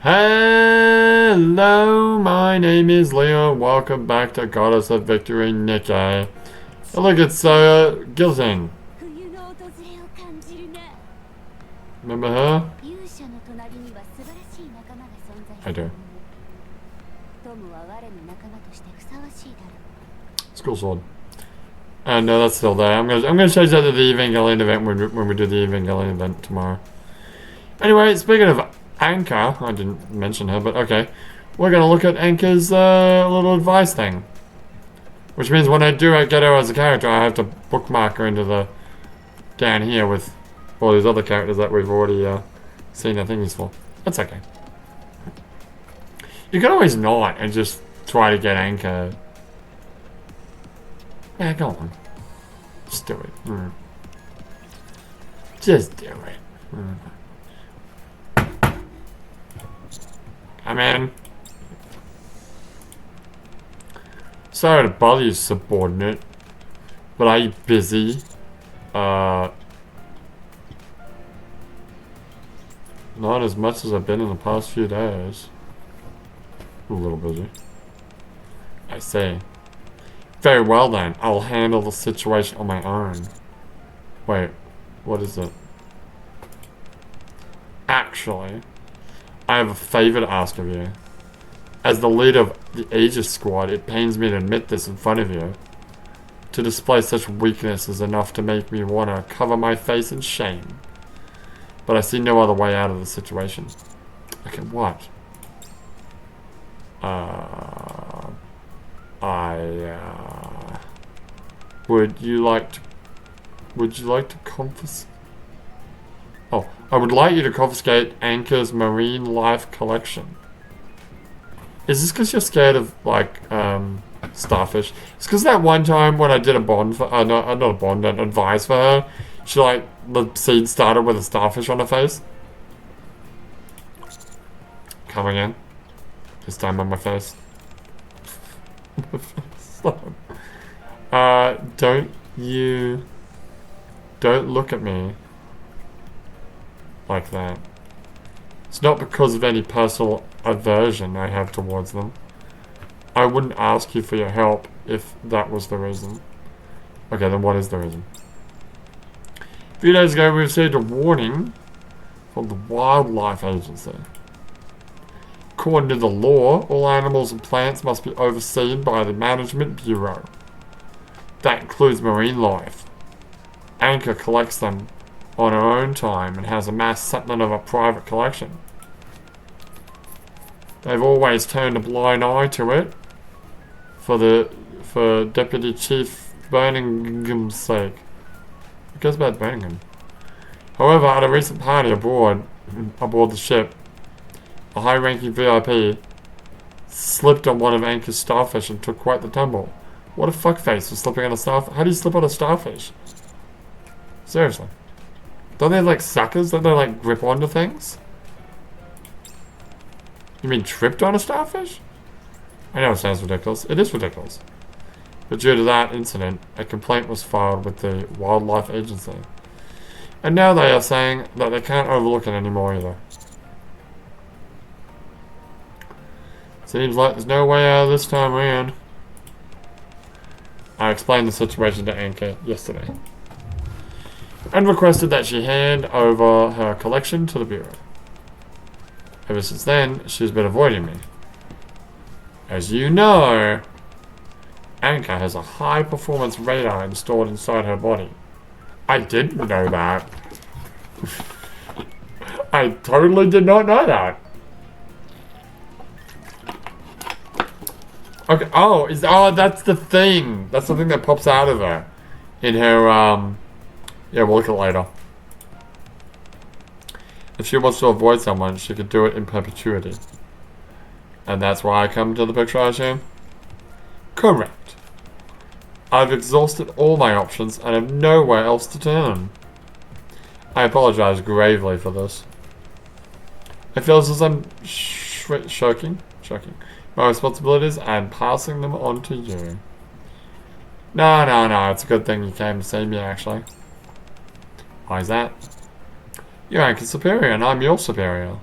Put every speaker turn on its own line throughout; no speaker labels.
Hello, my name is Leo. Welcome back to Goddess of Victory, Nikke. Oh, look, it's Gilzing. Remember her? I do. School sword. No, that's still there. I'm gonna change that to the Evangelion event when we do the Evangelion event tomorrow. Anyway, speaking of Anka, I didn't mention her, but okay. We're gonna look at Anka's little advice thing. Which means when I do get her as a character, I have to bookmark her into the down here with all these other characters that we've already seen their thingies for. That's okay. You can always not and just try to get Anka. Yeah, go on. Just do it. Just do it. Come in. Sorry to bother you, subordinate. But are you busy? Not as much as I've been in the past few days. A little busy. I see. Very well then. I'll handle the situation on my own. Wait. What is it? Actually, I have a favor to ask of you. As the leader of the Aegis squad, it pains me to admit this in front of you. To display such weakness is enough to make me want to cover my face in shame. But I see no other way out of the situation. Okay, what? Would you like to confiscate? Oh, I would like you to confiscate Anka's marine life collection. Is this because you're scared of, like, starfish? It's because that one time when I did a bond for, not a bond, an advice for her, she, like, the scene started with a starfish on her face. Coming in. This time on my face. Don't look at me like that. It's not because of any personal aversion I have towards them. I wouldn't ask you for your help if that was the reason. Okay, then what is the reason? A few days ago, we received a warning from the Wildlife Agency. According to the law, all animals and plants must be overseen by the Management Bureau. That includes marine life. Anka collects them on her own time and has amassed something of a private collection. They've always turned a blind eye to it for Deputy Chief Burningham's sake. Who cares about Birmingham? However, at a recent party aboard the ship, a high-ranking VIP slipped on one of Anka's starfish and took quite the tumble. What a fuckface for slipping on a starfish. How do you slip on a starfish? Seriously. Don't they have, like, suckers? Don't they, like, grip onto things? You mean tripped on a starfish? I know it sounds ridiculous. It is ridiculous. But due to that incident, a complaint was filed with the Wildlife Agency. And now they are saying that they can't overlook it anymore either. Seems like there's no way out of this time around. I explained the situation to Anka yesterday. And requested that she hand over her collection to the Bureau. Ever since then, she's been avoiding me. As you know, Anka has a high-performance radar installed inside her body. I didn't know that. I totally did not know that. Okay, that's the thing. That's the thing that pops out of her. In her, yeah, we'll look at it later. If she wants to avoid someone, she could do it in perpetuity. And that's why I come to the picture, I assume? Correct. I've exhausted all my options and have nowhere else to turn. I apologize gravely for this. I feel as I'm shirking my responsibilities and passing them on to you. No, it's a good thing you came to see me, actually. Why is that? You're Anka's superior and I'm your superior.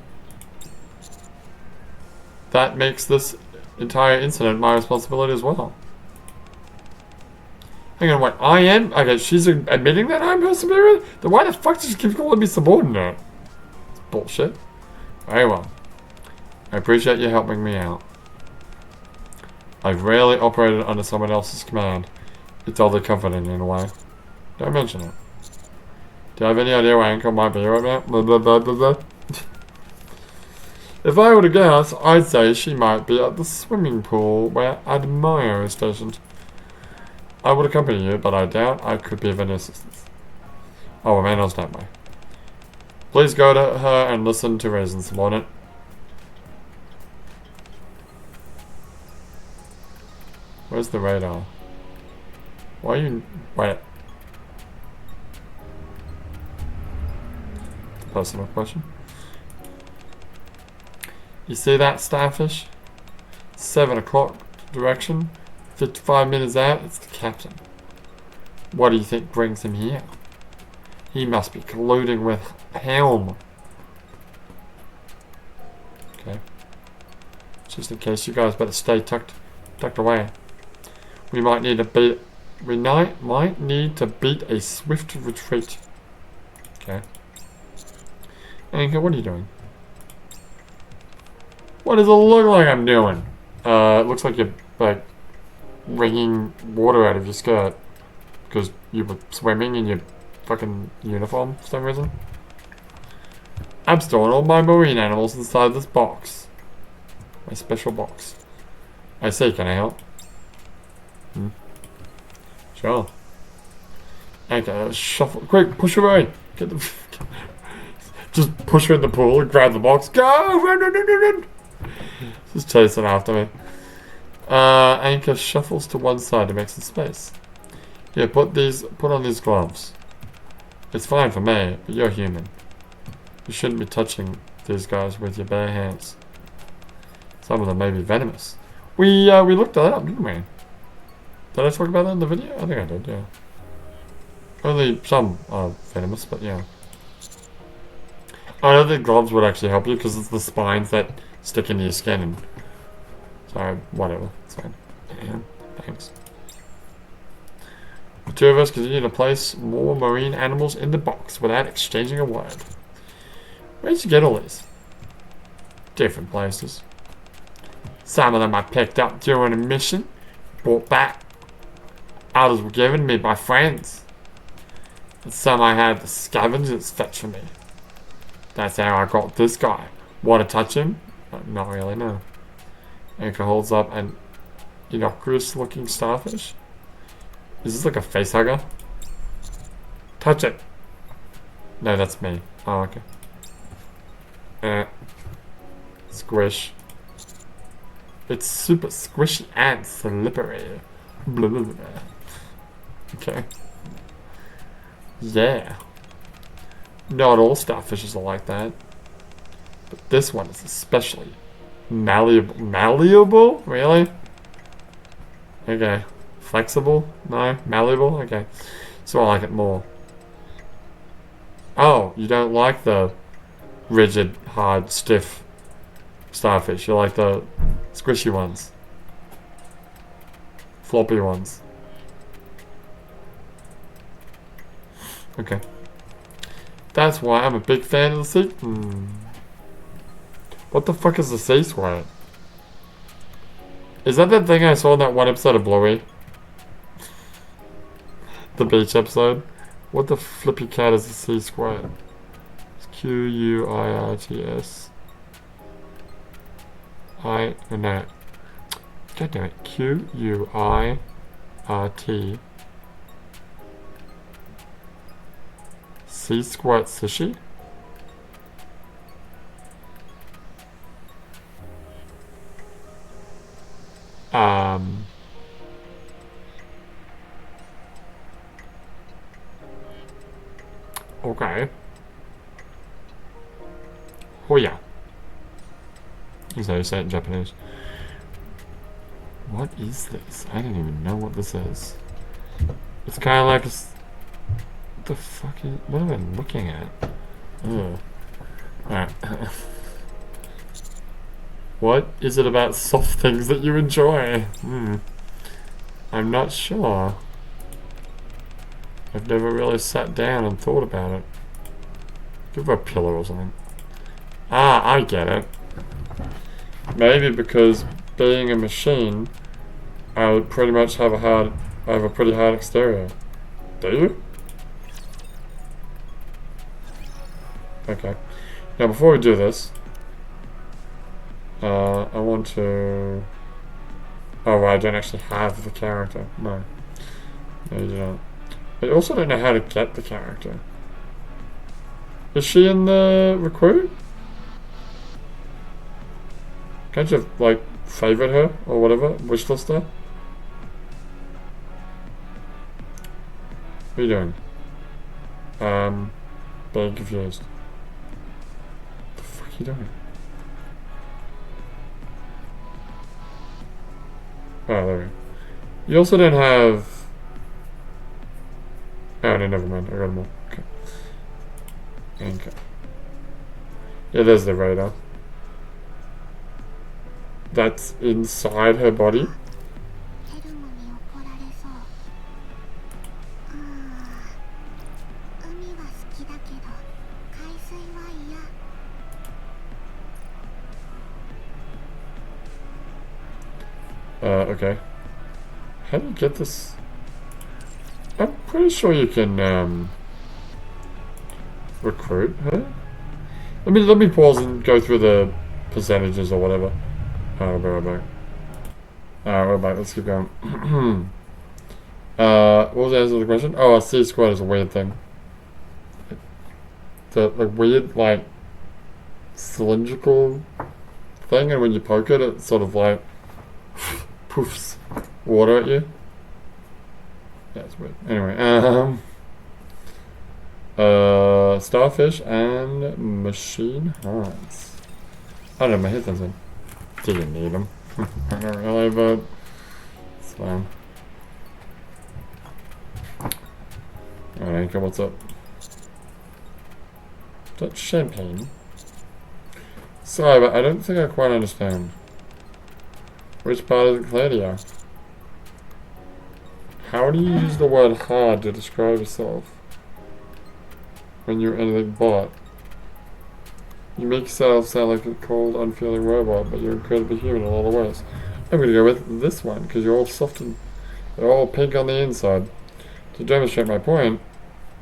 that makes this entire incident my responsibility as well. Hang on, wait, I am? Okay, she's admitting that I'm her superior? Then why the fuck does she keep calling me subordinate? It's bullshit. Very well. I appreciate you helping me out. I've rarely operated under someone else's command. It's oddly comforting in a way. Don't mention it. Do you have any idea where Anchor might be right now? Blah, blah, blah, blah, blah. If I were to guess, I'd say she might be at the swimming pool where Admire is stationed. I would accompany you, but I doubt I could be of any assistance. Oh, a man on standby. Please go to her and listen to reasons, subordinate. Where's the radar? Why are you... Wait. Personal question. You see that starfish? 7 o'clock direction. 55 minutes out, it's the captain. What do you think brings him here? He must be colluding with Helm. Okay. Just in case, you guys better stay tucked away. We might need to beat a swift retreat. Okay. Anchor, what are you doing? What does it look like I'm doing? It looks like you're like wringing water out of your skirt because you were swimming in your fucking uniform for some reason. I'm storing all my marine animals inside this box. My special box. I say, can I help? Sure. Okay, shuffle. Quick, push her away. Get the. Just push her in the pool and grab the box. Go! Run, run, run, run, run! Just chasing after me. Anchor shuffles to one side to make some space. Here, put on these gloves. It's fine for me, but you're human. You shouldn't be touching these guys with your bare hands. Some of them may be venomous. We looked that up, didn't we? Did I talk about that in the video? I think I did, yeah. Only some are venomous, but yeah. I don't think gloves would actually help you because it's the spines that stick into your skin and... So, whatever. It's fine. Yeah, thanks. The two of us continue to place more marine animals in the box without exchanging a word. Where did you get all these? Different places. Some of them I picked up during a mission, brought back. Others were given me by friends. And some I had the scavengers fetch for me. That's how I got this guy. Want to touch him? Not really, no. Anchor holds up an innocuous looking starfish. Is this like a face hugger? Touch it. No, that's me. Oh, okay. Squish. It's super squishy and slippery. Blah, blah, blah. Okay. Yeah. Not all starfishes are like that. But this one is especially malleable. Malleable? Really? Okay. Flexible? No. Malleable? Okay. So I like it more. Oh, you don't like the rigid, hard, stiff starfish. You like the squishy ones. Floppy ones. Okay. That's why I'm a big fan of the sea. What the fuck is the sea squirt? Is that thing I saw in that one episode of Bluey? The beach episode? What the flippy cat is the sea squirt? It's Q-U-I-R-T-S. No. God damn it. Q-U-I-R-T. Sea squirt sushi? Okay. Hoya. Is that how you say it in Japanese? What is this? I don't even know what this is. It's kind of like a... What the fuck is... What am I looking at? Ugh. Alright. What is it about soft things that you enjoy? I'm not sure. I've never really sat down and thought about it. Give her a pillow or something. Ah, I get it. Maybe because being a machine, I would pretty much have I have a pretty hard exterior. Do you? Okay. Now before we do this, I want to... Oh, I don't actually have the character. No. No, you don't. I also don't know how to get the character. Is she in the recruit? Can't you, like, favorite her or whatever? Wishlist her? What are you doing? Being confused. What the fuck are you doing? Oh, there we go. You also don't have... Oh, no, never mind. I got them all. Okay. Okay. Yeah, there's the radar. That's inside her body. Okay. How do you get this? I'm pretty sure you can, recruit her. Let me pause and go through the percentages or whatever. I'll be right back. Alright, we're back. Let's keep going. What was the answer to the question? Oh, a C squared is a weird thing. The weird, like, cylindrical thing, and when you poke it, it sort of like poofs water at you. Yeah, it's weird. Anyway, starfish and machine hearts. I don't know, my headphones in. Do you need them? Not really, but it's fine. Alright, what's up? That's champagne. Sorry, but I don't think I quite understand. Which part isn't clear to you? How do you use the word hard to describe yourself? When you're anything but? You make yourself sound like a cold, unfeeling robot, but you're incredibly human in a lot of ways. I'm gonna go with this one, because you're all soft and they're all pink on the inside. To demonstrate my point,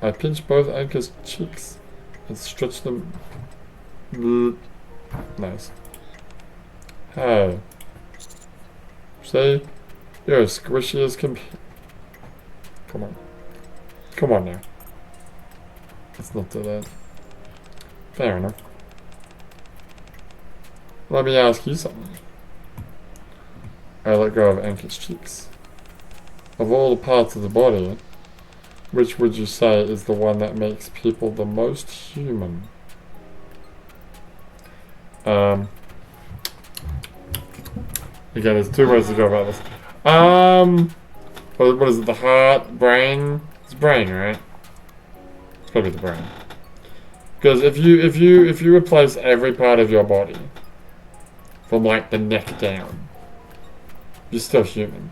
I pinch both Anka's cheeks and stretch them. Nice. Hey. See? You're as squishy as can be. Come on. Come on now. Let's not do that. Fair enough. Let me ask you something. I let go of Anka's cheeks. Of all the parts of the body, which would you say is the one that makes people the most human? Again, there's two ways to go about this. What is it? The heart, brain? It's brain, right? It's gotta be the brain. Because if you replace every part of your body from like the neck down, you're still human.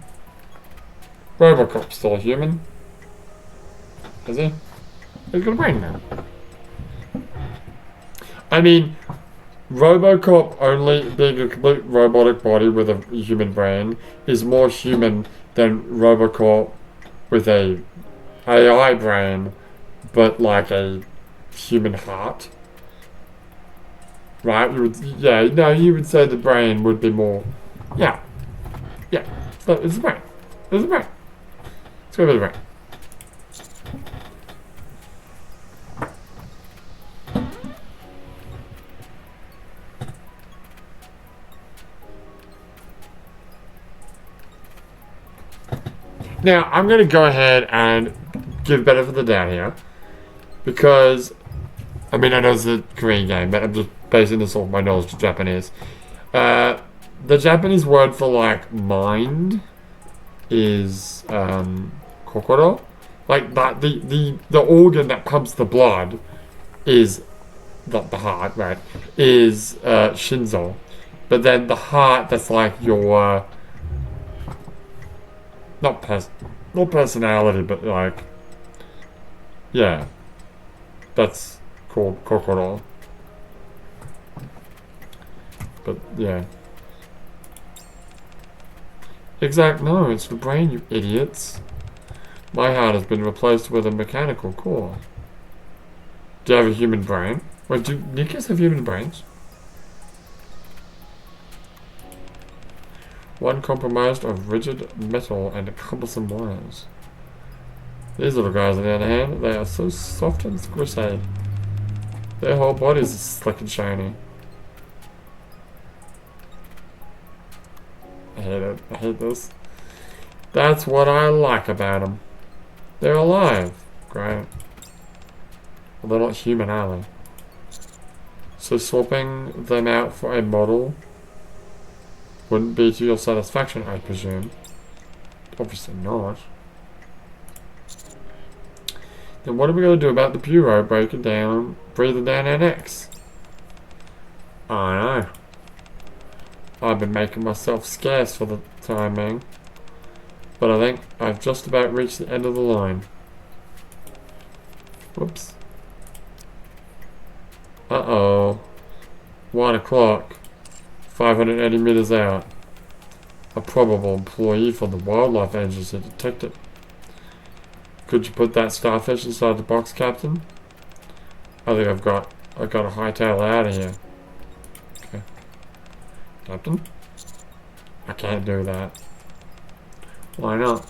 Robocop's still human. Is he? He's got a brain now. I mean, Robocop only being a complete robotic body with a human brain is more human than Robocop with a AI brain, but like a human heart. Right? You would say the brain would be more. Yeah. Yeah. So it's the brain. It's the brain. Let's go with the brain. Now, I'm going to go ahead and give benefit of the doubt here. Because, I mean, I know it's a Korean game, but I'm just basing this off my knowledge of Japanese. The Japanese word for, like, mind is, kokoro. Like, that, the organ that pumps the blood is, not the heart, right, is, shinzo. But then the heart, that's like your not personality, but like, yeah, that's called crocodile. But yeah, no, it's the brain, you idiots. My heart has been replaced with a mechanical core. Do you have a human brain? Wait, do Nikkas have human brains? One compromised of rigid metal and cumbersome wires. These little guys, on the other hand, they are so soft and squishy. Their whole bodies are slick and shiny. I hate it. I hate this. That's what I like about them. They're alive. Great. Well, they're not human, are they? So swapping them out for a model wouldn't be to your satisfaction, I presume. Obviously not. Then what are we going to do about the bureau breathing down our necks? I know. I've been making myself scarce for the time being. But I think I've just about reached the end of the line. Whoops. Uh-oh. 1 o'clock. 580 meters out. A probable employee from the Wildlife Agency detected. Could you put that starfish inside the box, Captain? I think I've got to hightail it out of here. Okay. Captain? I can't do that. Why not?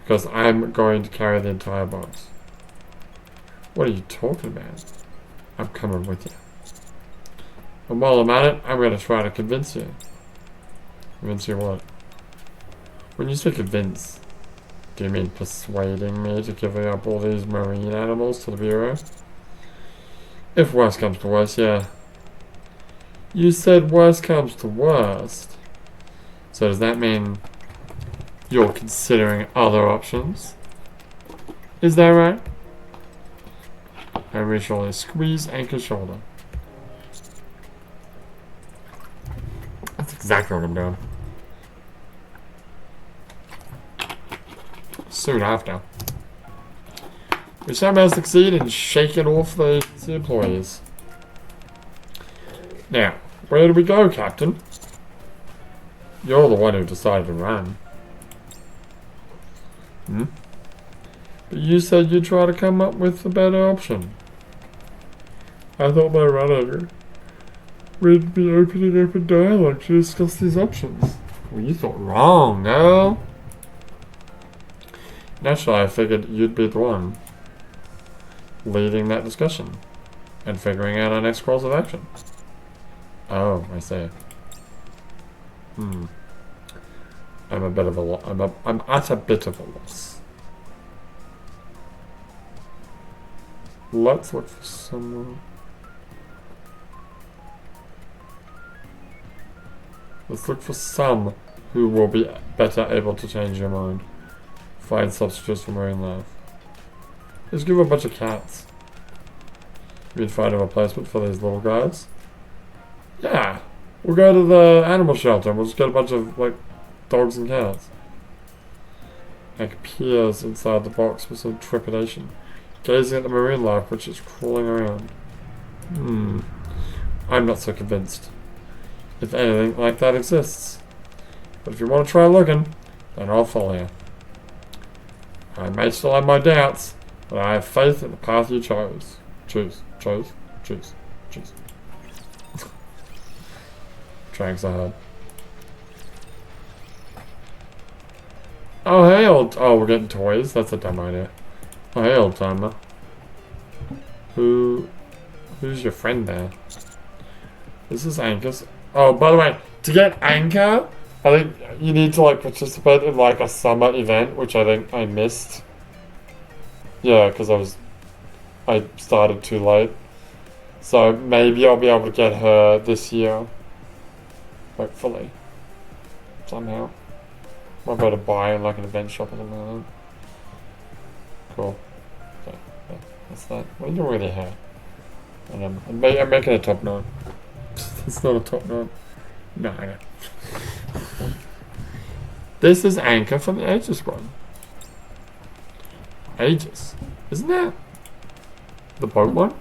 Because I'm going to carry the entire box. What are you talking about? I'm coming with you. And while I'm at it, I'm going to try to convince you. Convince you what? When you say convince, do you mean persuading me to give up all these marine animals to the Bureau? If worst comes to worst, yeah. You said worst comes to worst. So does that mean you're considering other options? Is that right? Henry shoulder. Squeeze Anchor's shoulder. That's exactly what I'm doing. Soon after, we somehow succeed in shaking off the employees. Now, where do we go, Captain? You're the one who decided to run. But you said you'd try to come up with a better option. I thought by running, we'd be opening open dialogue to discuss these options. Well, you thought wrong, girl. Naturally, I figured you'd be the one leading that discussion and figuring out our next course of action. Oh, I see. I'm at a bit of a loss. Let's look for someone. Let's look for some who will be better able to change your mind. Find substitutes for marine life. Just give a bunch of cats. You'd find a replacement for these little guys? Yeah. We'll go to the animal shelter and we'll just get a bunch of, like, dogs and cats. Hank peers inside the box with some trepidation, gazing at the marine life which is crawling around. I'm not so convinced. If anything like that exists. But if you want to try looking, then I'll follow you. I may still have my doubts, but I have faith in the path you chose. Choose. Trying so hard. Oh, hey, we're getting toys. That's a dumb idea. Oh, hey, old timer. Who's your friend there? This is Anchor's. Oh, by the way, to get Anchor, I think you need to, like, participate in, like, a summer event, which I think I missed. Yeah, because I started too late. So maybe I'll be able to get her this year. Hopefully. Somehow. Might be able to buy in, like, an event shop or something like that. Cool. Okay, yeah, that's that. What are you doing with your hair? And I'm making a top knot. It's not a top knot. No, I know. This is Anchor from the Aegis Squad. Aegis. Isn't that the boat one?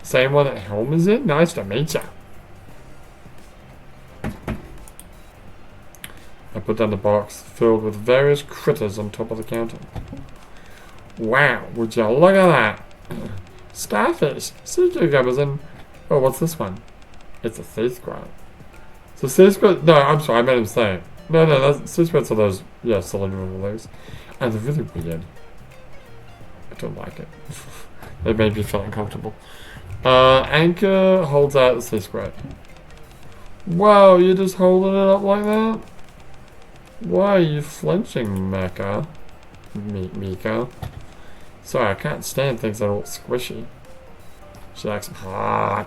Same one that Helm is in? Nice to meet ya. I put down the box filled with various critters on top of the counter. Wow, would you look at that? Starfish, sea cucumbers, and... Oh, what's this one? It's a sea squirrel. So sea squirrel... No, I'm sorry, I made him say it. No, sea squirrels are those, yeah, cylindrical legs. And they're really weird. I don't like it. They made me feel uncomfortable. Anchor holds out the sea squirrel. Wow, you're just holding it up like that? Why are you flinching, Mika? Sorry, I can't stand things that are all squishy. She likes hard.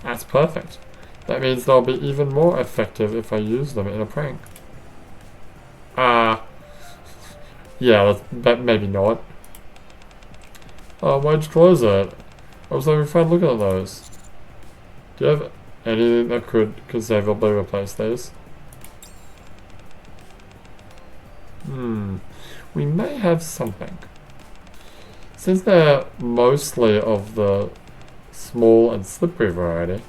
That's perfect. That means they'll be even more effective if I use them in a prank. Yeah, that maybe not. Oh, why'd you close it? I was having fun looking at those. Do you have anything that could conceivably replace these? We may have something. Since they're mostly of the small and slippery variety,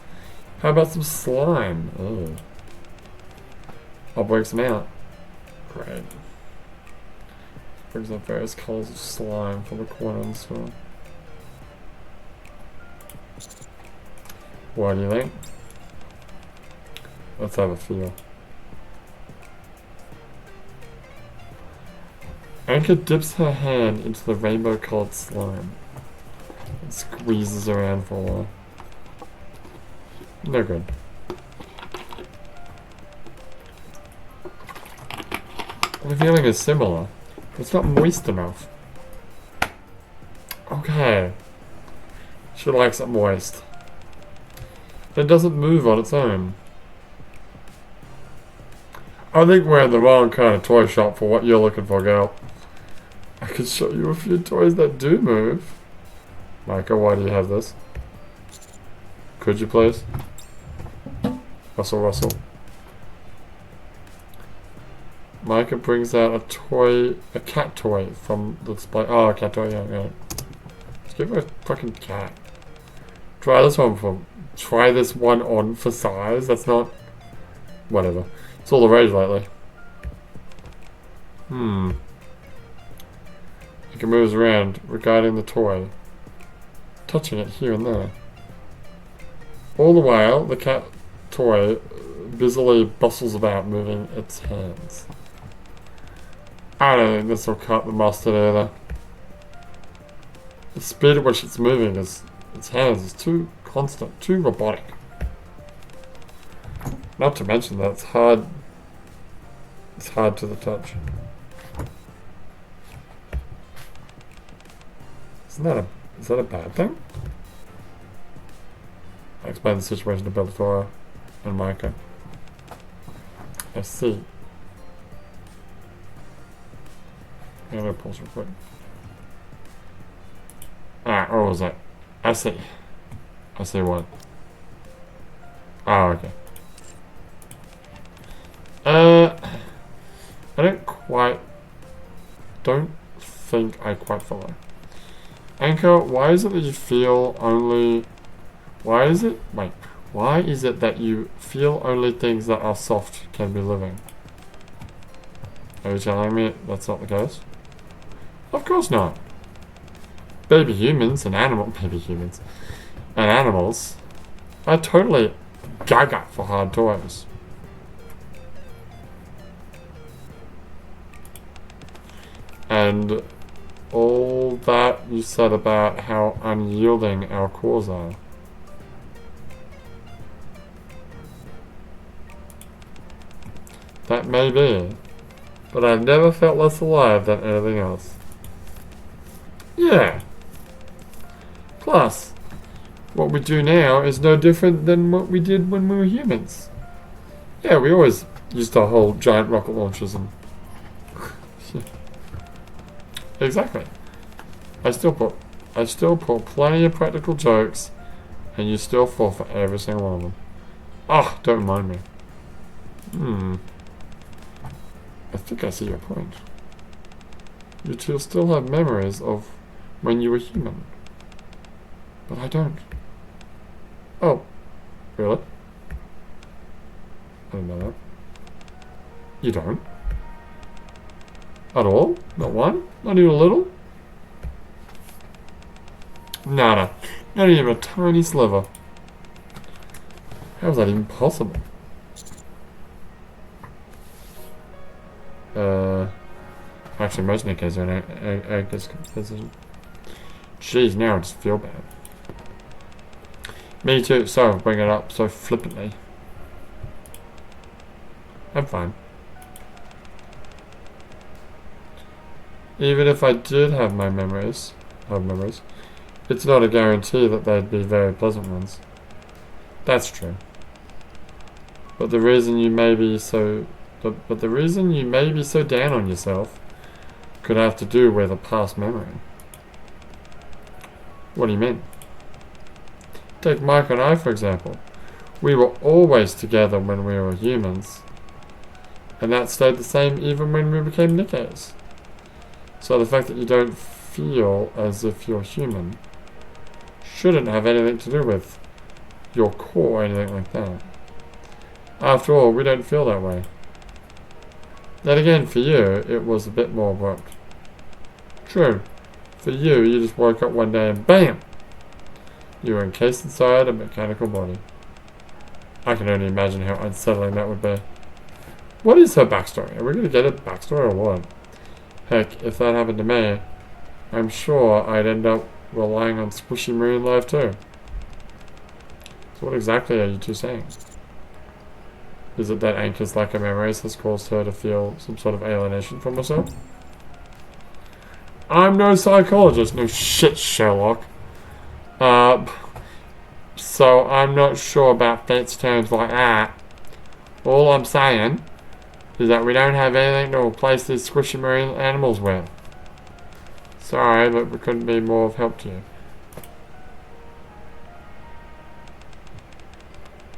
how about some slime? Oh. I'll break some out. Great. Brings up various colors of slime from the corner of the store. What do you think? Let's have a feel. Anchor dips her hand into the rainbow-colored slime and squeezes around for a while. No good. The feeling is similar, but it's not moist enough. Okay. She likes it moist. But it doesn't move on its own. I think we're in the wrong kind of toy shop for what you're looking for, girl. I could show you a few toys that do move. Micah, why do you have this? Could you please? Russell. Micah brings out a cat toy from the display. Oh, a cat toy, yeah. Let's give her a fucking cat. Try this one on for size. That's not... Whatever. It's all the rage lately. It moves around, regarding the toy, touching it here and there. All the while, the cat toy busily bustles about, moving its hands. I don't think this will cut the mustard either. The speed at which it's moving its hands is too constant, too robotic. Not to mention that it's hard to the touch. Is that a bad thing? I explained the situation to Bellatora and Micah. I see. I'm gonna pause real quick. What was that? I see what? Oh, okay. I don't think I quite follow. Anchor, why is it that you feel only... Why is it that you feel only things that are soft can be living? Are you telling me that's not the case? Of course not. Baby humans and animals are totally gaga for hard toys. And all that you said about how unyielding our cores are. That may be, but I've never felt less alive than anything else. Yeah. Plus, what we do now is no different than what we did when we were humans. Yeah, we always used to hold giant rocket launchers and... Exactly. I still put plenty of practical jokes, and you still fall for every single one of them. Oh, don't remind me. I think I see your point. You two still have memories of when you were human. But I don't. Oh. Really? I didn't know that. You don't? At all? Not one? Not even a little? Nada. Not even a tiny sliver. How is that even possible? Actually, most Nikkes are in egg disposition. Jeez, now I just feel bad. Me too. Sorry for bringing it up so flippantly. I'm fine. Even if I did have memories, it's not a guarantee that they'd be very pleasant ones. That's true. But the reason you may be so down on yourself could have to do with a past memory. What do you mean? Take Mike and I, for example. We were always together when we were humans. And that stayed the same even when we became Nikkes. So the fact that you don't feel as if you're human shouldn't have anything to do with your core or anything like that. After all, we don't feel that way. Then again, for you, it was a bit more abrupt. True. For you, you just woke up one day and BAM! You were encased inside a mechanical body. I can only imagine how unsettling that would be. What is her backstory? Are we going to get a backstory or what? Heck, if that happened to me, I'm sure I'd end up relying on squishy marine life too. So what exactly are you two saying? Is it that Anka's lack of memories has caused her to feel some sort of alienation from herself? I'm no psychologist, no shit, Sherlock. So I'm not sure about fancy terms like that. All I'm saying is that we don't have anything to replace these squishy marine animals with. Sorry, but we couldn't be more of help to you.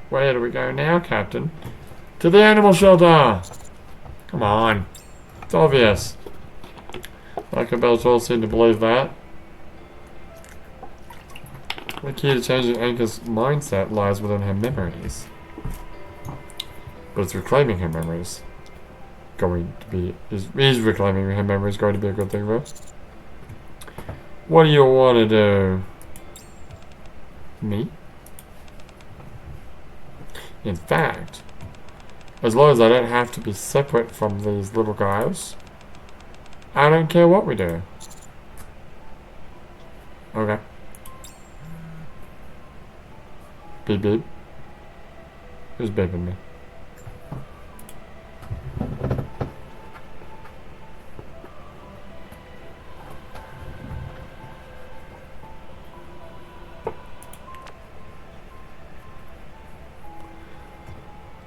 Where do we go now, Captain? To the animal shelter! Come on. It's obvious. Like Bells all seem to believe that. The key to changing Anka's mindset lies within her memories. But it's reclaiming her memories. Is reclaiming her memories going to be a good thing for us? What do you want to do? Me? In fact, as long as I don't have to be separate from these little guys, I don't care what we do. Okay. Beep beep. Who's beeping me?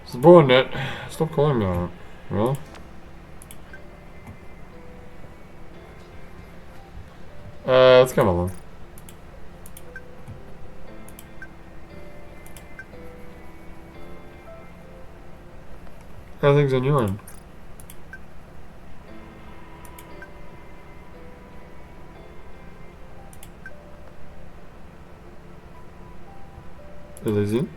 Subordinate, stop calling me that. Well, let's come along. How are things on your end? Elysian?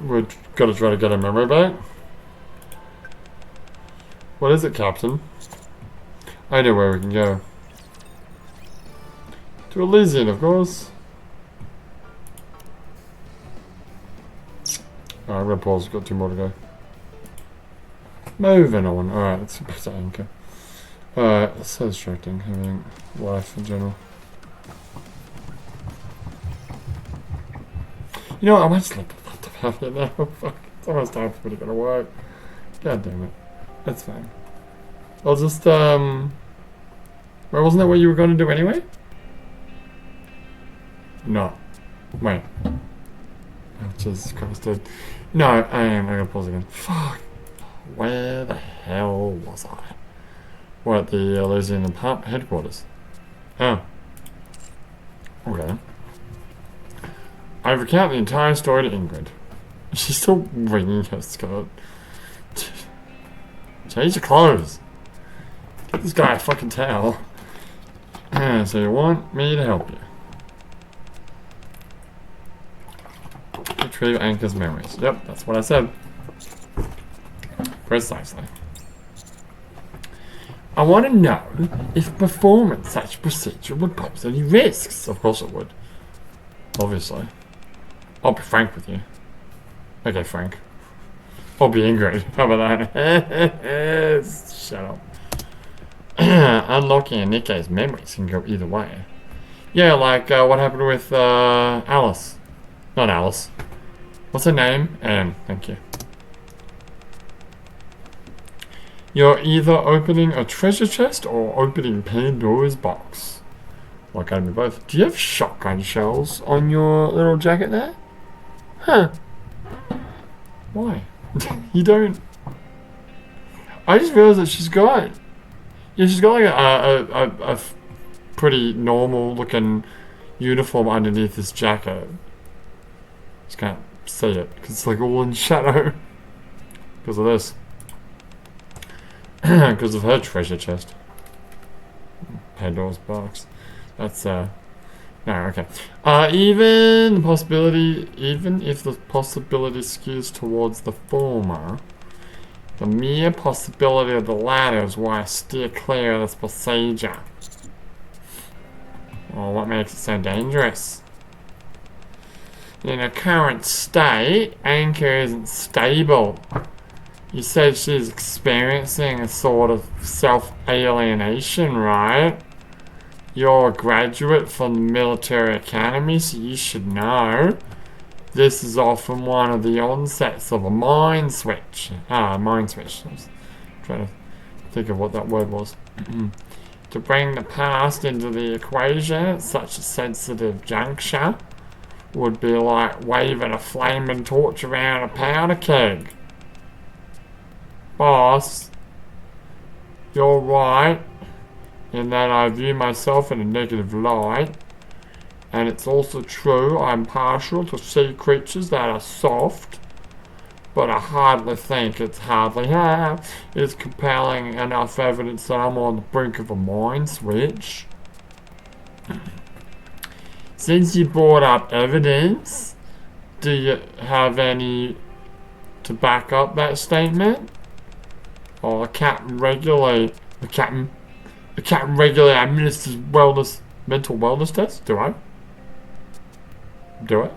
We've got to try to get our memory back. What is it, Captain? I know where we can go. To Elysian, of course. Alright, I'm gonna pause. We've got 2 more to go. Moving on. Alright, let's back to Anchor. Alright, it's so distracting having life in general. You know what? I might just let the laptop have it now. Fuck. It's almost time for me to go to work. God damn it. That's fine. I'll just, well, wasn't that what you were going to do anyway? No. Wait. Oh, Jesus Christ, dude. No, I gotta pause again. Fuck. Where the hell was I? We're at the Elysian apartment headquarters. Oh. Okay. I recount the entire story to Ingrid. She's still wringing her skirt. Change your clothes. Get this guy a fucking towel. So you want me to help you? Retrieve Anchor's memories. Yep, that's what I said. Precisely. I want to know if performing such procedure would pose any risks. Of course it would. Obviously. I'll be frank with you. Okay, Frank. I'll be Ingrid. How about that? Shut up. Unlocking Nikke's memories can go either way. Yeah, like what happened with Alice. Not Alice. What's her name? Anne. Thank you. You're either opening a treasure chest or opening Pandora's box. Well, gotta be both. Do you have shotgun shells on your little jacket there? Huh. Why? You don't... I just realized that she's got... Yeah, she's got like a pretty normal looking uniform underneath this jacket. Just can't see it because it's like all in shadow. Because of this. Because of her treasure chest. Pandora's box. That's no, okay. Even if the possibility skews towards the former, the mere possibility of the latter is why I steer clear of this procedure. Well, what makes it so dangerous? In her current state, Anchor isn't stable. You said she's experiencing a sort of self-alienation, right? You're a graduate from the military academy, so you should know. This is often one of the onsets of a mind switch. Mind switch. I was trying to think of what that word was. To bring the past into the equation at such a sensitive juncture would be like waving a flaming torch around a powder keg. Boss, you're right in that I view myself in a negative light, and it's also true I'm partial to sea creatures that are soft, but I hardly think it's compelling enough evidence that I'm on the brink of a mind switch. Since you brought up evidence, do you have any to back up that statement? Or the captain regularly administers mental wellness tests? Do I? Do it?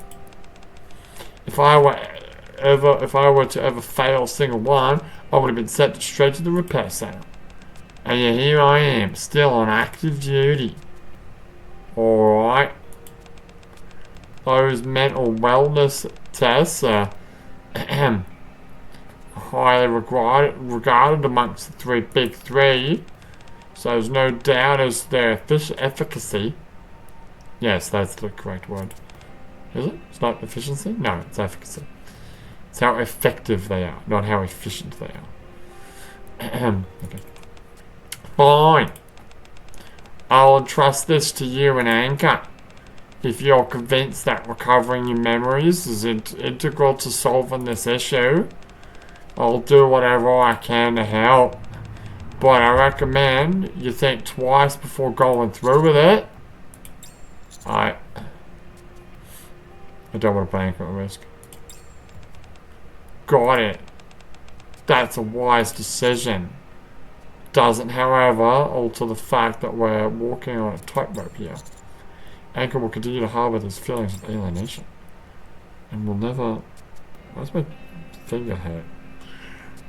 If I were to ever fail a single one, I would have been sent straight to the repair center. And yet here I am, still on active duty. Alright. Those mental wellness tests are highly regarded amongst the big three, so there's no doubt as to their efficacy. Yes, that's the correct word. Is it? It's not efficiency? No, it's efficacy. It's how effective they are, not how efficient they are. Okay. Fine. I'll entrust this to you and Anchor. If you're convinced that recovering your memories is integral to solving this issue, I'll do whatever I can to help. But I recommend you think twice before going through with it. I don't want to put Anchor at risk. Got it. That's a wise decision. Doesn't, however, alter the fact that we're walking on a tightrope here. Anchor will continue to harbour these feelings of alienation. And we'll never... Why's my finger hurt?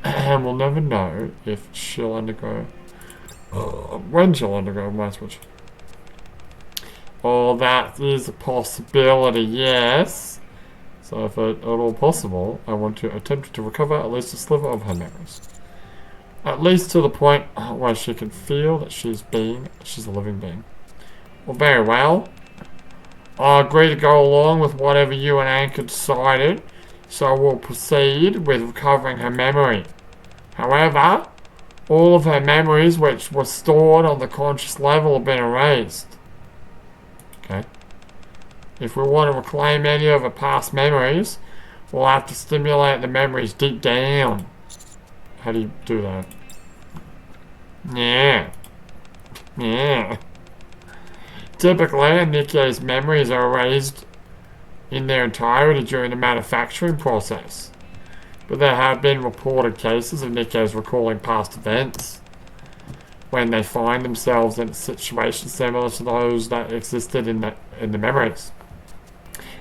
And we'll never know if she'll undergo... when she'll undergo mind switch. Oh, that is a possibility, yes. So if at all possible, I want to attempt to recover at least a sliver of her memories. At least to the point where she can feel that she's a living being. Well, very well. I agree to go along with whatever you and Anchor decided, so we'll proceed with recovering her memory. However, all of her memories which were stored on the conscious level have been erased. Okay. If we want to reclaim any of her past memories, we'll have to stimulate the memories deep down. How do you do that? Yeah. Yeah. Typically, Nikke's memories are erased in their entirety during the manufacturing process. But there have been reported cases of Nikke's recalling past events when they find themselves in a situation similar to those that existed in the memories.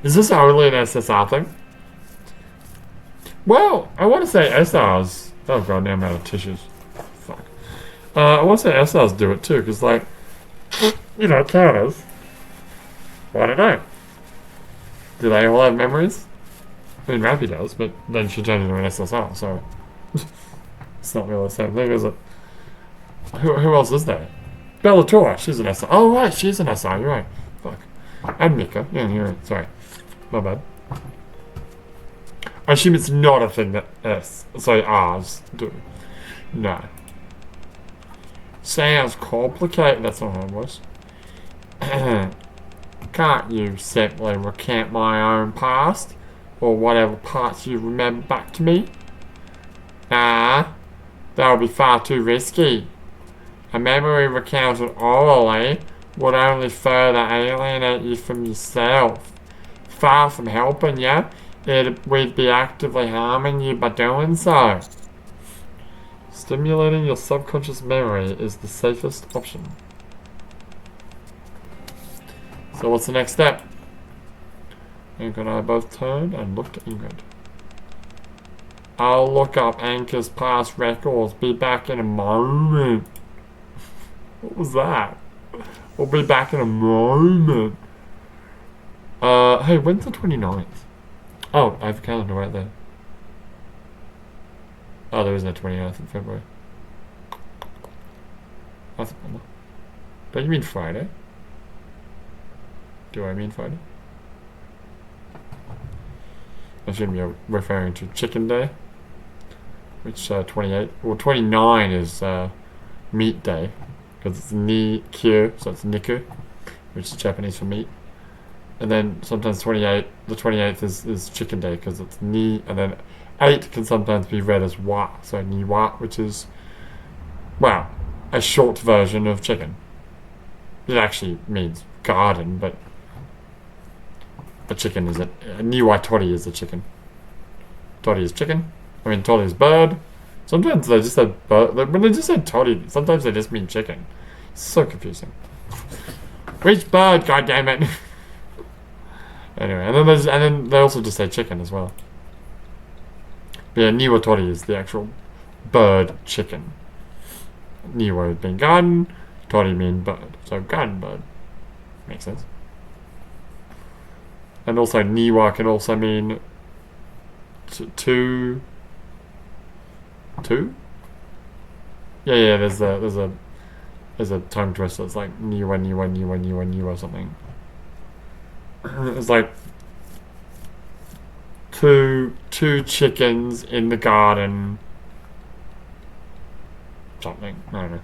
Is this only an SSR thing? Well, I want to say SRs. Oh god, now I'm out of tissues. Fuck. I want to say SRs do it too, because like, you know, counters. I don't know. Do they all have memories? I mean, Rappy does, but then she changed into an SSR, so it's not really the same thing, is it? Who else is there? Bellator, she's an SR. Oh right, she's an SR. You're right. Fuck. And Nikke. Yeah, you're right. Sorry, my bad. I assume it's not a thing that R's do. No. Sounds complicated. That's not how it was. Can't you simply recant my own past? Or whatever parts you remember back to me? Nah. That would be far too risky. A memory recounted orally would only further alienate you from yourself. Far from helping you, we'd be actively harming you by doing so. Stimulating your subconscious memory is the safest option. So what's the next step? Anchor and I both turned and looked at Ingrid. I'll look up Anchor's past records. Be back in a moment. What was that? We'll be back in a moment. Hey, when's the 29th? Oh, I have a calendar right there. Oh, there is no 29th in February. That's a bummer. Don't you mean Friday? Do I mean Friday? I assume you're referring to Chicken Day, which 28, well 29 is Meat Day, because it's Nikke, so it's Nikke, which is Japanese for meat. And then sometimes the 28th is Chicken Day, because it's Ni, and then 8 can sometimes be read as Wa, so Ni-wa, which is, well, a short version of chicken. It actually means garden, but a chicken is a Ni-wa tori is a chicken. Tori is chicken. I mean, tori is bird. Sometimes they just said bird. When they just said tori, sometimes they just mean chicken. It's so confusing. Which bird, goddammit? Anyway, and then they also just say chicken as well. But yeah, Ni-wa tori is the actual bird chicken. Ni-wa being garden, tori mean bird. So garden bird. Makes sense. And also Ni-wa can also mean two. Yeah. There's a tongue twister. It's like Ni-wa or something. It's like two chickens in the garden. Something. I don't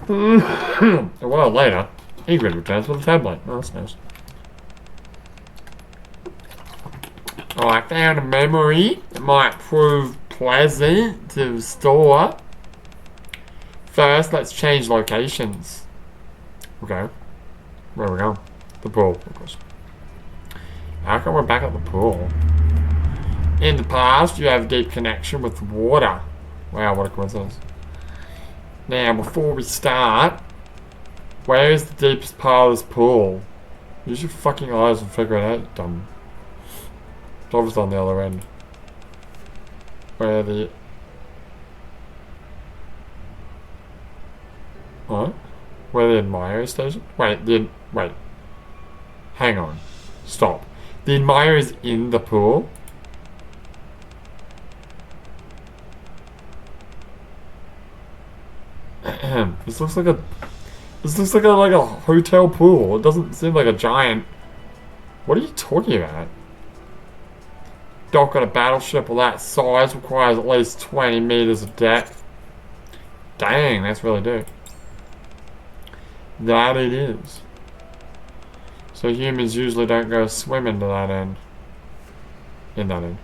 know. A while later, Ingrid returns with a tablet. Oh, that's nice. Oh, I found a memory that might prove pleasant to store. First, let's change locations. Okay. Where are we going? The pool, of course. How come we're back at the pool? In the past, you have a deep connection with water. Wow, what a coincidence. Now, before we start, where is the deepest part of this pool? Use your fucking eyes and figure it out, you dumb. It's obviously on the other end. Where the... What? Where the admirer station? Wait. Hang on. Stop. The admirer is in the pool? This looks like a. This looks like a hotel pool. It doesn't seem like a giant. What are you talking about? Dock on a battleship of that size requires at least 20 meters of depth. Dang, that's really deep. That it is. So humans usually don't go swimming to that end. In that end.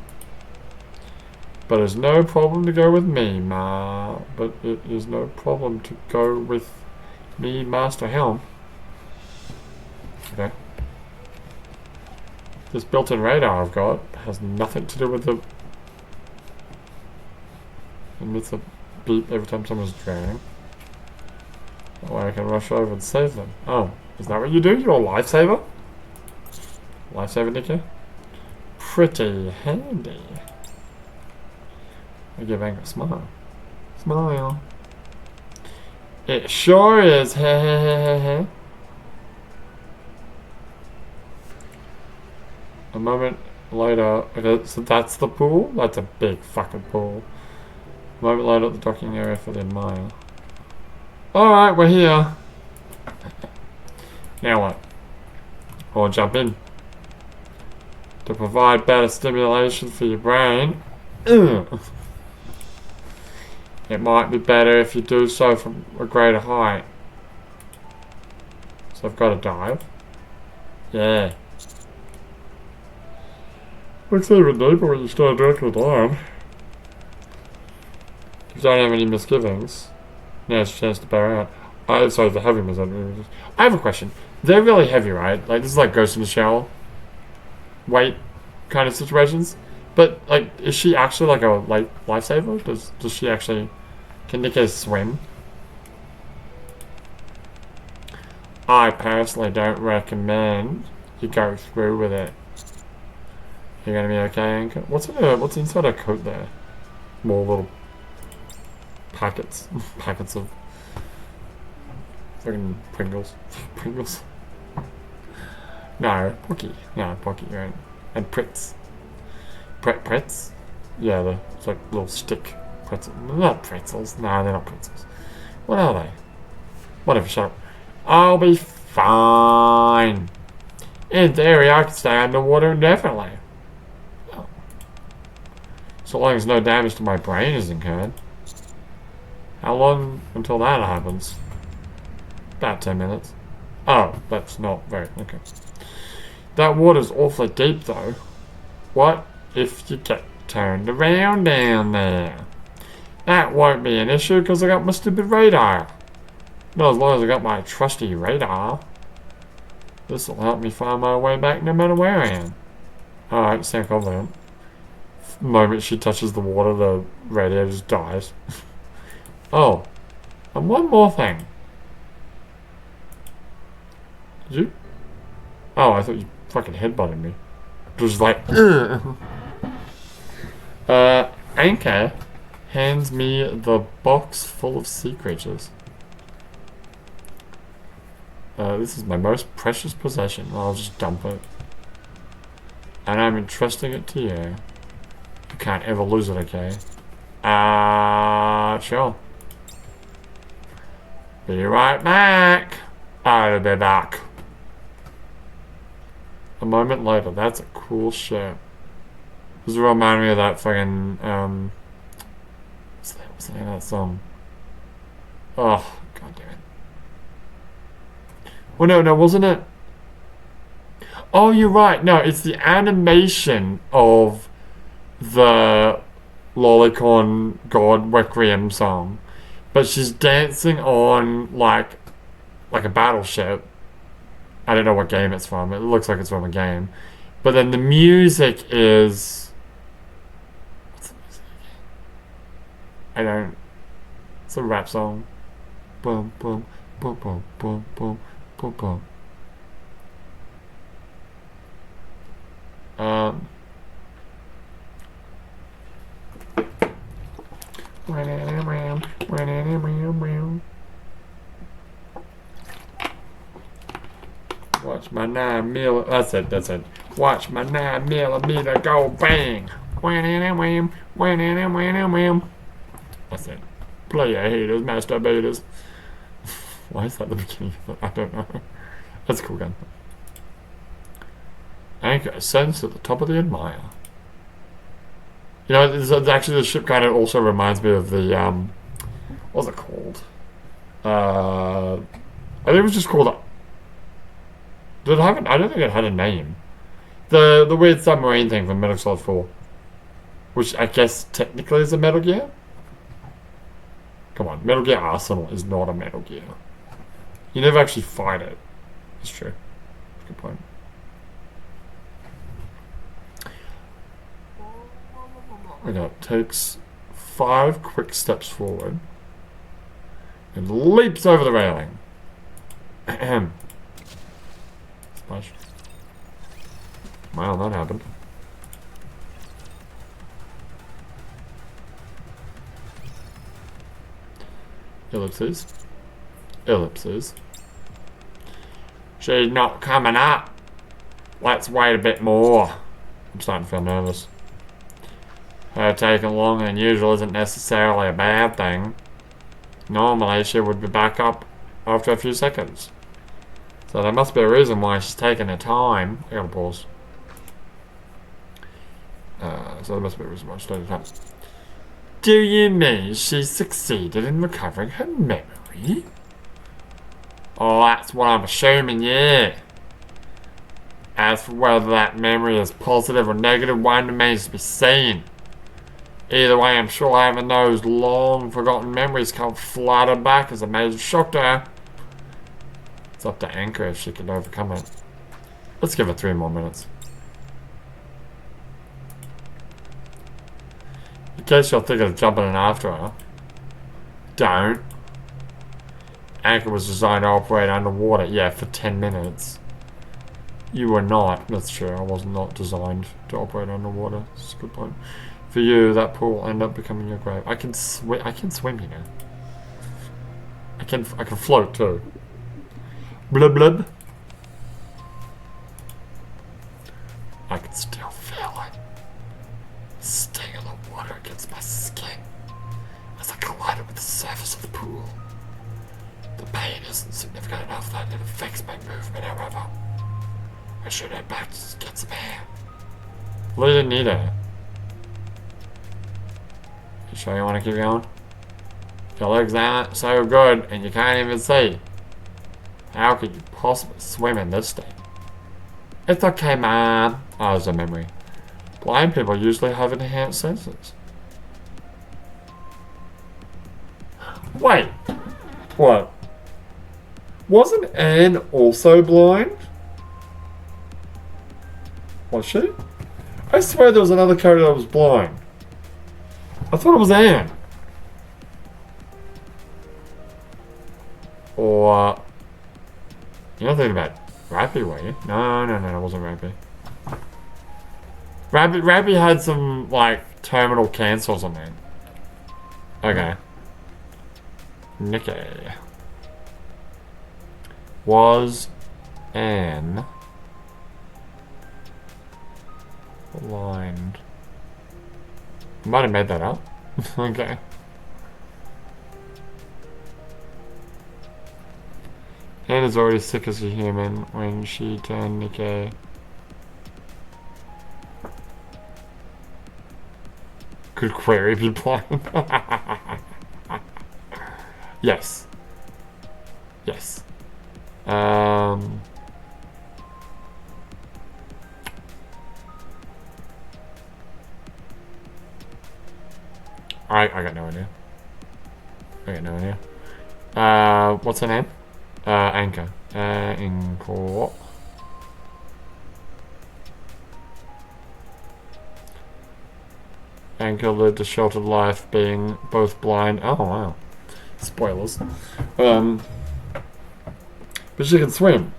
But it's no problem to go with me, Ma. But it is no problem to go with me, Master Helm. Okay. This built-in radar I've got has nothing to do with the... And with the beep every time someone's drowning. That way I can rush over and save them. Oh, is that what you do? You're a lifesaver? Lifesaver, Nikke? Pretty handy. I give Anchor a smile. Smile. It sure is. Heh heh heh heh. A moment later. Okay, so that's the pool? That's a big fucking pool. A moment later at the docking area for the Admire. Alright, we're here. Now what? Or jump in. To provide better stimulation for your brain. Ugh. It might be better if you do so from a greater height. So I've got to dive. Yeah. Looks even deeper when you start directly down. If you don't have any misgivings, now's a chance to bow out. Sorry, the heavy misgivings. I have a question. They're really heavy, right? Like, this is like Ghost in the Shell weight kind of situations. But, like, is she actually like a lifesaver? Does she actually... Can Nikke swim? I personally don't recommend you go through with it. You're gonna be okay, Anchor? What's inside her coat there? More little packets. Packets of friggin' Pringles. Pringles. No, Pocky. No, Pocky, right. And Pritz. Pretz? Yeah, it's like little stick pretzels. Not pretzels. No, they're not pretzels. What are they? Whatever, shut up. I'll be fine. In theory, I can stay underwater indefinitely. Oh. So long as no damage to my brain is incurred. How long until that happens? About 10 minutes. Oh, that's not very... Okay. That water's awfully deep, though. What if you get turned around down there? That won't be an issue because I got my stupid radar. Not as long as I got my trusty radar. This will help me find my way back no matter where I am. Alright, sound confident. The moment she touches the water, the radio just dies. Oh, and one more thing. Did you? Oh, I thought you fucking headbutted me. It was like, Anchor hands me the box full of sea creatures. This is my most precious possession. I'll just dump it. And I'm entrusting it to you. You can't ever lose it, okay? Sure. Be right back. I'll be back. A moment later. That's a cool ship. Does it remind me of that fucking, what's the name of that song? Oh, god damn it. Well, no, wasn't it? Oh, you're right. No, it's the animation of the Lolicon God Requiem song. But she's dancing on, like a battleship. I don't know what game it's from. It looks like it's from a game. But then the music is... What's the music again? I don't... It's a rap song. Boom, boom, boom, boom, boom, boom, boom, boom. Watch my 9mm. That's it. Watch my 9mm go bang. That's it. Player haters, masturbators. Why is that the beginning of it? I don't know. That's a cool gun. Anchor ascends to the top of the Admire. You know, actually the ship kind of also reminds me of the, what was it called? I think it was just called, did it have I don't think it had a name. The weird submarine thing from Metal Solid 4. Which I guess technically is a Metal Gear? Come on, Metal Gear Arsenal is not a Metal Gear. You never actually fight it. It's true. Good point. Okay, it takes 5 quick steps forward and leaps over the railing. Splash. Wow, that happened. Ellipses. Ellipses. She's not coming up. Let's wait a bit more. I'm starting to feel nervous. Her taking longer than usual isn't necessarily a bad thing. Normally she would be back up after a few seconds. So there must be a reason why she's taking her time. I gotta pause. So there must be a reason why she's taking her time. Do you mean she succeeded in recovering her memory? Oh, that's what I'm assuming, yeah. As for whether that memory is positive or negative, one remains to be seen. Either way, I'm sure having those long forgotten memories come flooded back as a major shock to her. It's up to Anchor if she can overcome it. Let's give her 3 more minutes. In case you're thinking of jumping in after her, don't. Anchor was designed to operate underwater, yeah, for 10 minutes. You were not, that's true, I was not designed to operate underwater. That's a good point. For you, that pool will end up becoming your grave. I can swim, you know. I can float too. Blub blub. I can still feel it. Sting of the water against my skin as I collided with the surface of the pool. The pain isn't significant enough that it affects my movement, however. I should head back to get some air. Well, you didn't need air. You sure you want to keep going? Your legs aren't so good and you can't even see. How could you possibly swim in this state? It's okay, man. Oh, it's a memory. Blind people usually have enhanced senses. Wait. What? Wasn't Anne also blind? Was she? I swear there was another character that was blind. I thought it was Anne. Or... You're not thinking about Rappy, were you? No, it wasn't Rappy. Rappy had some, like, terminal cancer or something. Okay. Nikke. Was Anne blind? Might have made that up. Okay. Anne is already sick as a human when she turned Nikke. Could Query be blind? Yes. Yes. I got no idea. What's her name? Anchor. Anchor. Anchor lived a sheltered life, being both blind. Oh wow. Spoilers. But she can swim.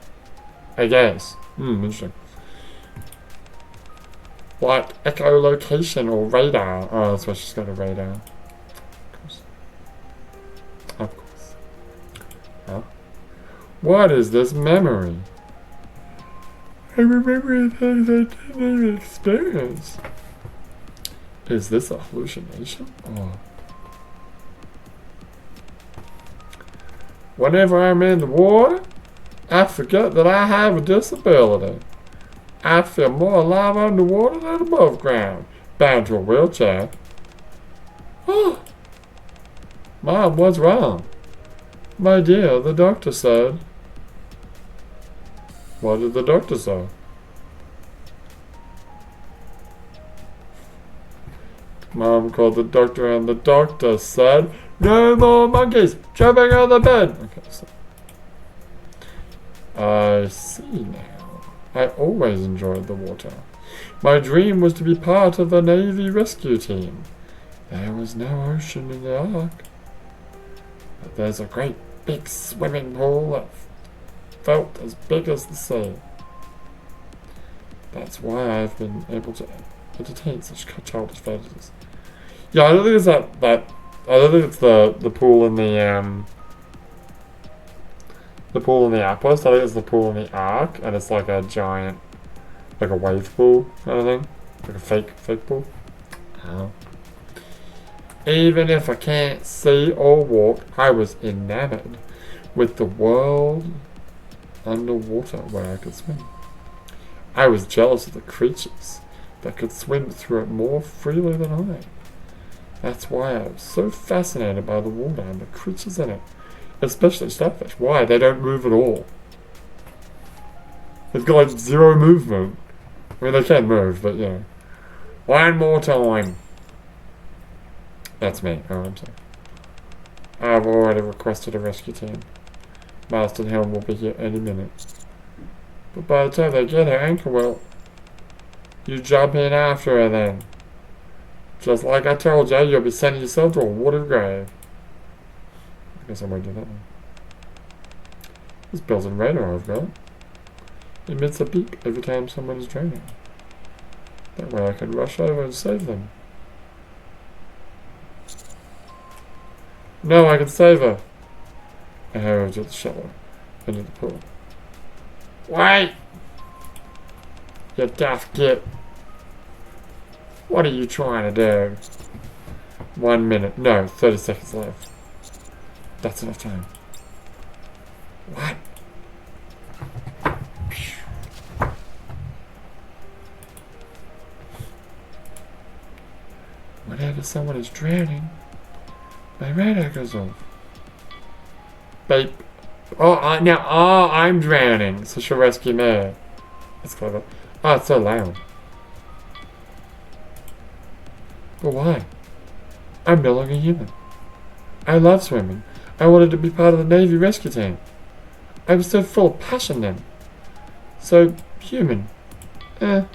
I guess. Interesting. Like echolocation or radar. Oh, that's why she's got a radar. Of course. Huh? What is this memory? I remember things I didn't even experience. Is this a hallucination? Or Whenever I'm in the water, I forget that I have a disability. I feel more alive underwater than above ground, bound to a wheelchair. Oh, Mom, what's wrong? My dear, the doctor said. What did the doctor say? Mom called the doctor and the doctor said, no more monkeys jumping on the bed. Okay, so I see now. I always enjoyed the water. My dream was to be part of the Navy rescue team. There was no ocean in the Ark. But there's a great big swimming pool that felt as big as the sea. That's why I've been able to entertain such childish fantasies. Yeah, I don't think it's that I don't think it's the pool in the pool in the outpost. I think it's the pool in the Ark, and it's like a giant, like a wave pool kind of thing, like a fake pool. Oh. Even if I can't see or walk, I was enamored with the world underwater where I could swim. I was jealous of the creatures that could swim through it more freely than I. That's why I was so fascinated by the water and the creatures in it, especially starfish. Why? They don't move at all. They've got like zero movement. I mean, they can move, but you know. One more time. That's me. Oh, I'm sorry. I've already requested a rescue team. Marston Helm will be here any minute. But by the time they get her, Anchor will. You jump in after her then. Just like I told you, you'll be sending yourself to a water grave. I guess I won't do that one. This built-in radar I've got emits a beep every time someone is drowning. That way I can rush over and save them. No, I can save her. I hurried to the shower, into the pool. Wait! You daft git. What are you trying to do? 1 minute. No, 30 seconds left. That's enough time. What? Whenever someone is drowning, my radar goes off. Beep. I'm drowning, so she'll rescue me. That's clever. Oh, it's so loud. But why? I'm no longer human. I love swimming. I wanted to be part of the Navy rescue team. I was so full of passion then. So human. I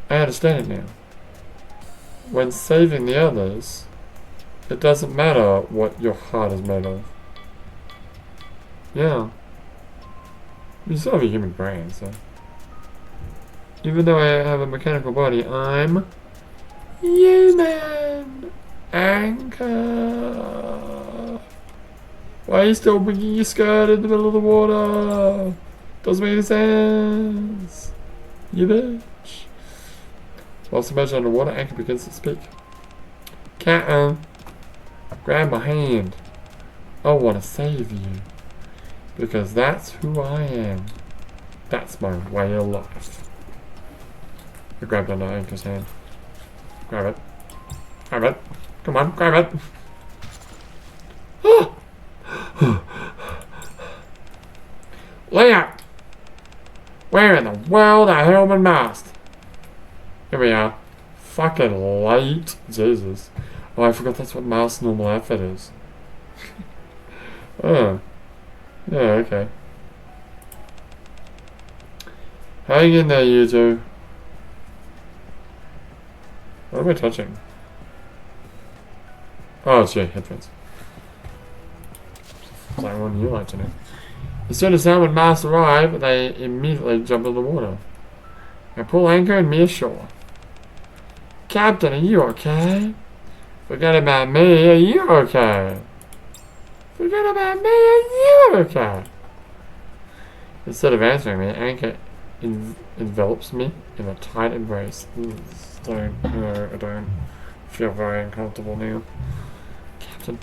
understand it now. When saving the others, it doesn't matter what your heart is made of. Yeah. You still have a human brain, so. Even though I have a mechanical body, I'm human. Anchor. Why are you still bringing your skirt in the middle of the water? Doesn't make any sense. You bitch. While submerged underwater, Anchor begins to speak. Cat, grab my hand. I want to save you. Because that's who I am. That's my way of life. I grabbed onto Anchor's hand. Grab it. Grab it. Come on, grab it. Leah! Where in the world are Helm and Mast? Here we are. Fucking late. Jesus. Oh, I forgot that's what Mast's normal outfit is. Oh. Yeah, okay. Hang in there, you two. What am I touching? Oh, it's your headphones. It's like one you like to know. As soon as Helm and Mast arrive, they immediately jump in the water. I pull anchor and me ashore. Captain, are you okay? Forget about me, are you okay? Forget about me, are you okay? Instead of answering me, Anchor envelops me in a tight embrace. I don't feel very uncomfortable now. Captain,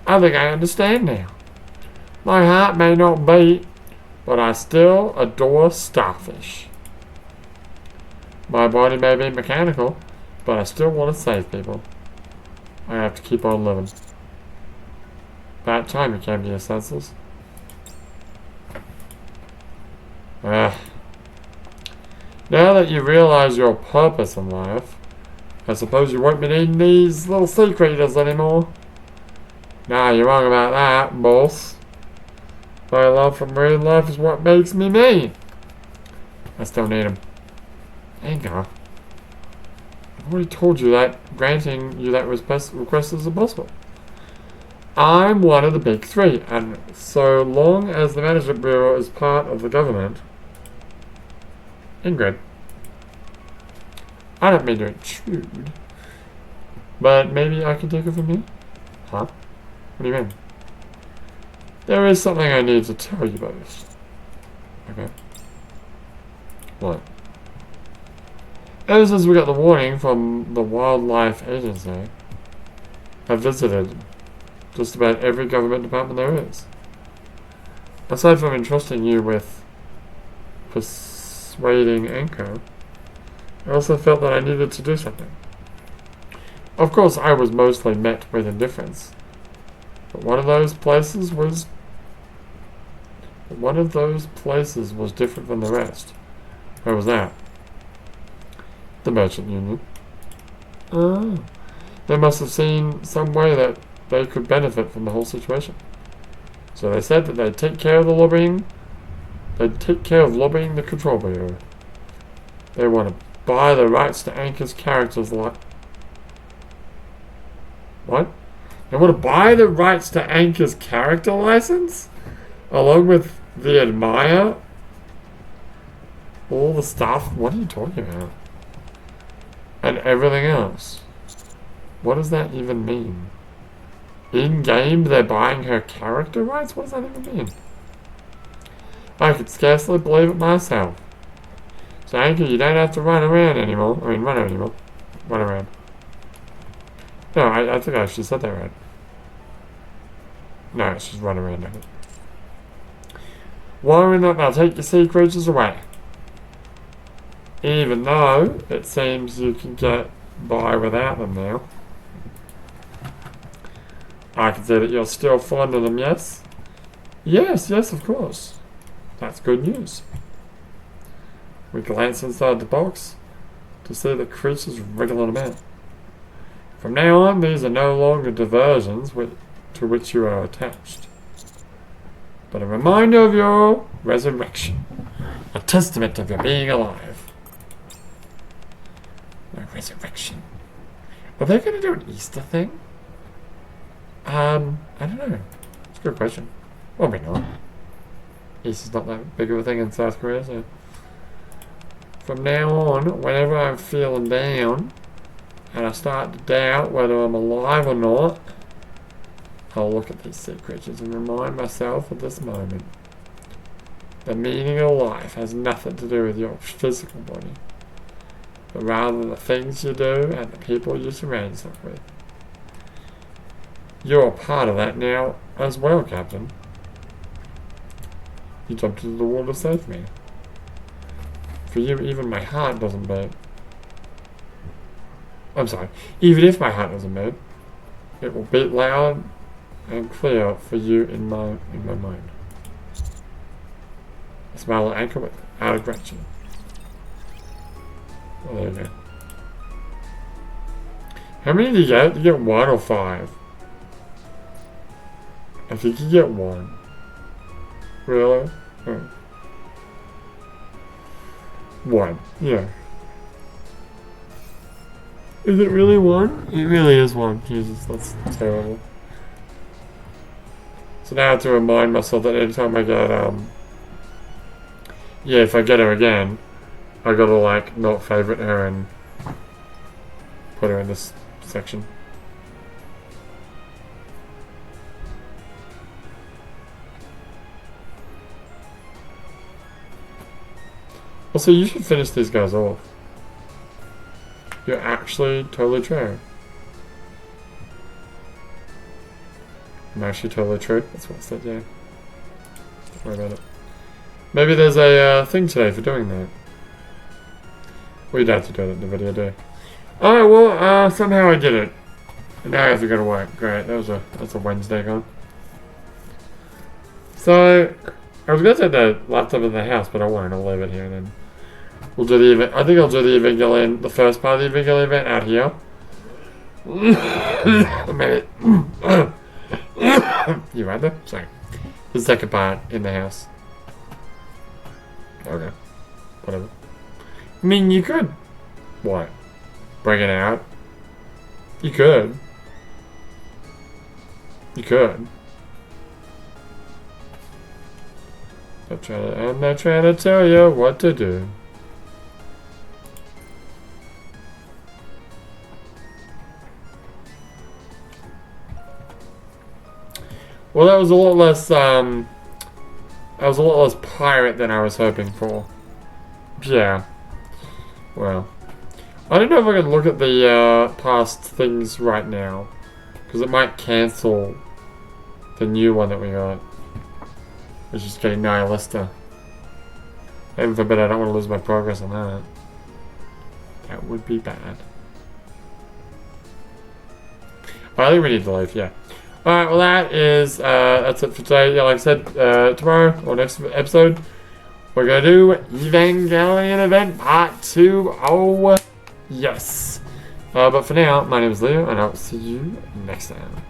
I think I understand now. My heart may not beat, but I still adore starfish. My body may be mechanical, but I still want to save people. I have to keep on living. About time you came to your senses. Now that you realize your purpose in life, I suppose you won't be needing these little sea creatures anymore. Nah, you're wrong about that, boss. My love for marine life is what makes me me. I still need them. Anchor. I've already told you that granting you that request is impossible. I'm one of the big three, and so long as the Management Bureau is part of the government... Ingrid. I don't mean to intrude, but maybe I can take it from here? Huh? What do you mean? There is something I need to tell you both. Okay. What? Ever since we got the warning from the Wildlife Agency, I've visited just about every government department there is. Aside from entrusting you with persuading Anko, I also felt that I needed to do something. Of course, I was mostly met with indifference, but one of those places was different from the rest. Where was that? The Merchant Union. Oh. They must have seen some way that they could benefit from the whole situation. So they said that they'd take care of the lobbying. They'd take care of lobbying the Control Bureau. They want to buy the rights to Anchor's characters like... What? They want to buy the rights to Anchor's character license? Along with the Admire? All the stuff? What are you talking about? And everything else. What does that even mean? In-game, they're buying her character rights? What does that even mean? I could scarcely believe it myself. So, Anchor, you don't have to run around anymore. Run around. No, I think I actually said that right. No, it's just run around. Worry not, I'll take your sea creatures away. Even though it seems you can get by without them now. I can see that you're still fond of them, yes? Yes, of course. That's good news. We glance inside the box to see the creatures wriggling about. From now on, these are no longer diversions to which you are attached, but a reminder of your resurrection. A testament of your being alive. My resurrection. Are they going to do an Easter thing? I don't know. It's a good question. Probably not. Easter's not that big of a thing in South Korea, so... From now on, whenever I'm feeling down, and I start to doubt whether I'm alive or not, I'll look at these sea creatures and remind myself of this moment. The meaning of life has nothing to do with your physical body, but rather the things you do and the people you surround yourself with. You're a part of that now as well, Captain. You jumped into the water to save me. For you, even my heart doesn't beat. I'm sorry. Even if my heart doesn't beat, it will beat loud and clear for you in my mind. I smile at Anchor without a gratitude. Well, there you go. How many do you get? You get 1 or 5? I think you get 1. Really? Oh. 1. Yeah. Is it really 1? It really is 1. Jesus, that's terrible. So now I have to remind myself that anytime I get, yeah, if I get her again, I gotta, like, not favorite her and put her in this section. Also, you should finish these guys off. You're actually totally true. I'm actually totally true. That's what I said, yeah. Don't worry about it. Maybe there's a thing today for doing that. Well, you'd have to do it in the video, do you? Alright, well, somehow I did it. And now I have to go to work. Great, that's a Wednesday gone. So, I was going to take the laptop in the house, but I won't. I'll leave it here and then. We'll do the event. I think I'll do the Evangelion, the first part of the Evangelion event out here. A minute. You right there? Sorry. The second part in the house. Okay. Whatever. I mean, you could. What? Bring it out? You could. You could. I'm not trying to tell you what to do. Well, that was a lot less, pirate than I was hoping for. Yeah. Well. I don't know if I can look at the, past things right now. Because it might cancel the new one that we got. Which is getting Nihilista. Heaven forbid I don't want to lose my progress on that. That would be bad. I think we need to leave, yeah. Alright, well that's it for today. Yeah, like I said, tomorrow, or next episode, we're gonna do Evangelion Event Part 2. Oh, yes. But for now, my name is Leo, and I'll see you next time.